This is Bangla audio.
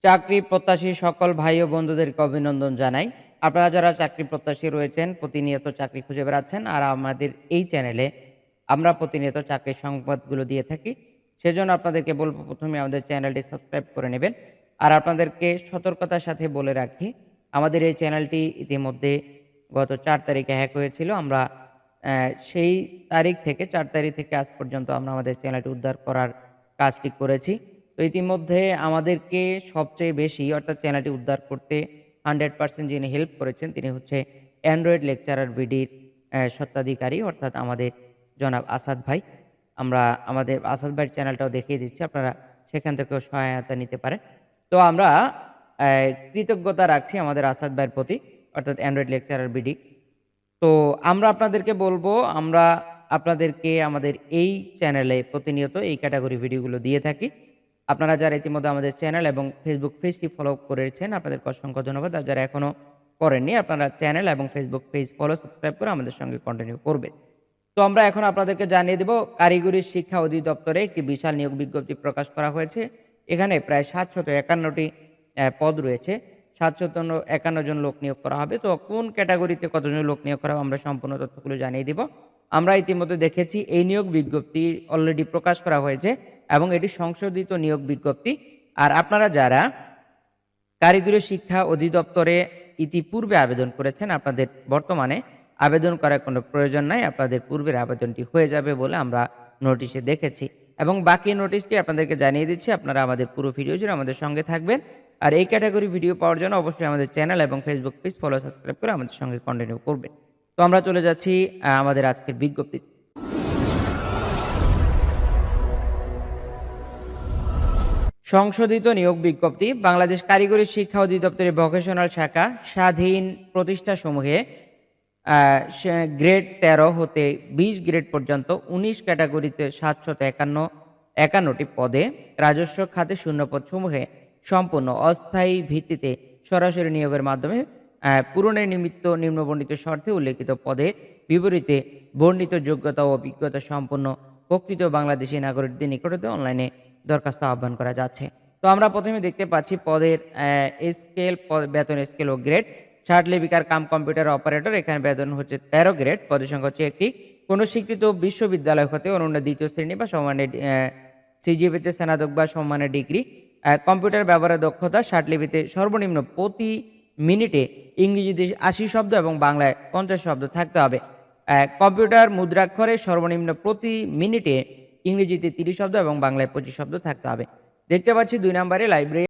চাকরি প্রত্যাশী সকল ভাই ও বন্ধুদেরকে অভিনন্দন জানাই। আপনারা যারা চাকরি প্রত্যাশী রয়েছেন, প্রতিনিয়ত চাকরি খুঁজে বেড়াচ্ছেন, আর আমাদের এই চ্যানেলে আমরা প্রতিনিয়ত চাকরির সংবাদগুলো দিয়ে থাকি। সেজন্য আপনাদেরকে বলব, প্রথমে আমাদের চ্যানেলটি সাবস্ক্রাইব করে নেবেন। আর আপনাদেরকে সতর্কতার সাথে বলে রাখি, আমাদের এই চ্যানেলটি ইতিমধ্যে গত ৪ তারিখে হ্যাক হয়েছিল। আমরা সেই তারিখ থেকে ৪ তারিখ থেকে আজ পর্যন্ত আমরা আমাদের চ্যানেলটি উদ্ধার করার কাজটি করেছি। তো ইতিমধ্যে আমাদেরকে সবচেয়ে বেশি, অর্থাৎ চ্যানেলটি উদ্ধার করতে 100% যিনি হেল্প করেছেন তিনি হচ্ছে অ্যান্ড্রয়েড লেকচারার ভিডির স্বত্বাধিকারী, অর্থাৎ আমাদের জনাব আসাদ ভাই। আমরা আমাদের আসাদ ভাইয়ের চ্যানেলটাও দেখিয়ে দিচ্ছি, আপনারা সেখান থেকেও সহায়তা নিতে পারেন। তো আমরা কৃতজ্ঞতা রাখছি আমাদের আসাদ ভাইয়ের প্রতি, অর্থাৎ অ্যান্ড্রয়েড লেকচারার ভিডি। তো আমরা আপনাদেরকে বলবো, আমরা আপনাদেরকে আমাদের এই চ্যানেলে প্রতিনিয়ত এই ক্যাটাগরি ভিডিওগুলো দিয়ে থাকি। আপনারা যারা ইতিমধ্যে আমাদের চ্যানেল এবং ফেসবুক পেজটি ফলো করেছেন, আপনাদেরকে অসংখ্য ধন্যবাদ। আর যারা এখনও করেননি, আপনারা চ্যানেল এবং ফেসবুক পেজ ফলো, সাবস্ক্রাইব করে আমাদের সঙ্গে কন্টিনিউ করবেন। তো আমরা এখন আপনাদেরকে জানিয়ে দেব, কারিগরি শিক্ষা অধিদপ্তরে একটি বিশাল নিয়োগ বিজ্ঞপ্তি প্রকাশ করা হয়েছে। এখানে প্রায় 751টি পদ রয়েছে। 751 জন লোক নিয়োগ করা হবে। তো কোন ক্যাটাগরিতে কতজন লোক নিয়োগ করা হবে আমরা সম্পূর্ণ তথ্যগুলো জানিয়ে দিব। আমরা ইতিমধ্যে দেখেছি এই নিয়োগ বিজ্ঞপ্তি অলরেডি প্রকাশ করা হয়েছে এবং এটি সংশোধিত নিয়োগ বিজ্ঞপ্তি। আর আপনারা যারা কারিগরি শিক্ষা অধিদপ্তরে ইতিপূর্বে আবেদন করেছেন, আপনাদের বর্তমানে আবেদন করার কোনো প্রয়োজন নাই। আপনাদের পূর্বের আবেদনটি হয়ে যাবে বলে আমরা নোটিশে দেখেছি এবং বাকি নোটিশটি আপনাদেরকে জানিয়ে দিচ্ছি। আপনারা আমাদের পুরো ভিডিও জুড়ে আমাদের সঙ্গে থাকবেন। আর এই ক্যাটাগরি ভিডিও পাওয়ার জন্য অবশ্যই আমাদের চ্যানেল এবং ফেসবুক পেজ ফলো, সাবস্ক্রাইব করে আমাদের সঙ্গে কন্টিনিউ করবেন। তো আমরা চলে যাচ্ছি আমাদের আজকের বিজ্ঞপ্তি। সংশোধিত নিয়োগ বিজ্ঞপ্তি। বাংলাদেশ কারিগরি শিক্ষা অধিদপ্তরের ভোকেশনাল শাখা স্বাধীন প্রতিষ্ঠানসমূহে গ্রেড 13 হতে 20 গ্রেড পর্যন্ত 19 ক্যাটাগরিতে 751টি পদে রাজস্ব খাতে শূন্যপদসমূহে সম্পূর্ণ অস্থায়ী ভিত্তিতে সরাসরি নিয়োগের মাধ্যমে পূরণের নিমিত্ত নিম্নবর্ণিত শর্তে উল্লেখিত পদে বিপরীতে বর্ণিত যোগ্যতা ও অভিজ্ঞতা সম্পন্ন প্রকৃত বাংলাদেশি নাগরিকদের নিকটতে অনলাইনে দরখাস্ত আহ্বান করা যাচ্ছে। তো আমরা প্রথমে দেখতে পাচ্ছি পদের স্কেল, বেতন স্কেল ও গ্রেড। ষাট লিপিকার কাম কম্পিউটার অপারেটর, এখানে বেতন হচ্ছে 13 গ্রেড। পদের সংখ্যা হচ্ছে একটি। কোনো স্বীকৃত বিশ্ববিদ্যালয় হতে অনন্য দ্বিতীয় শ্রেণী বা সম্মানের সিজিপিতে স্নাতক বা সম্মানের ডিগ্রি। কম্পিউটার ব্যবহারের দক্ষতা, ষাট লিপিতে সর্বনিম্ন প্রতি মিনিটে ইংরেজিতে 80 শব্দ এবং বাংলায় 50 শব্দ থাকতে হবে। কম্পিউটার মুদ্রাক্ষরে সর্বনিম্ন প্রতি মিনিটে ইংরেজিতে 30 শব্দ এবং বাংলায় 25 শব্দ থাকতে হবে। দেখতে পাচ্ছি 2 নম্বরে লাইব্রেরি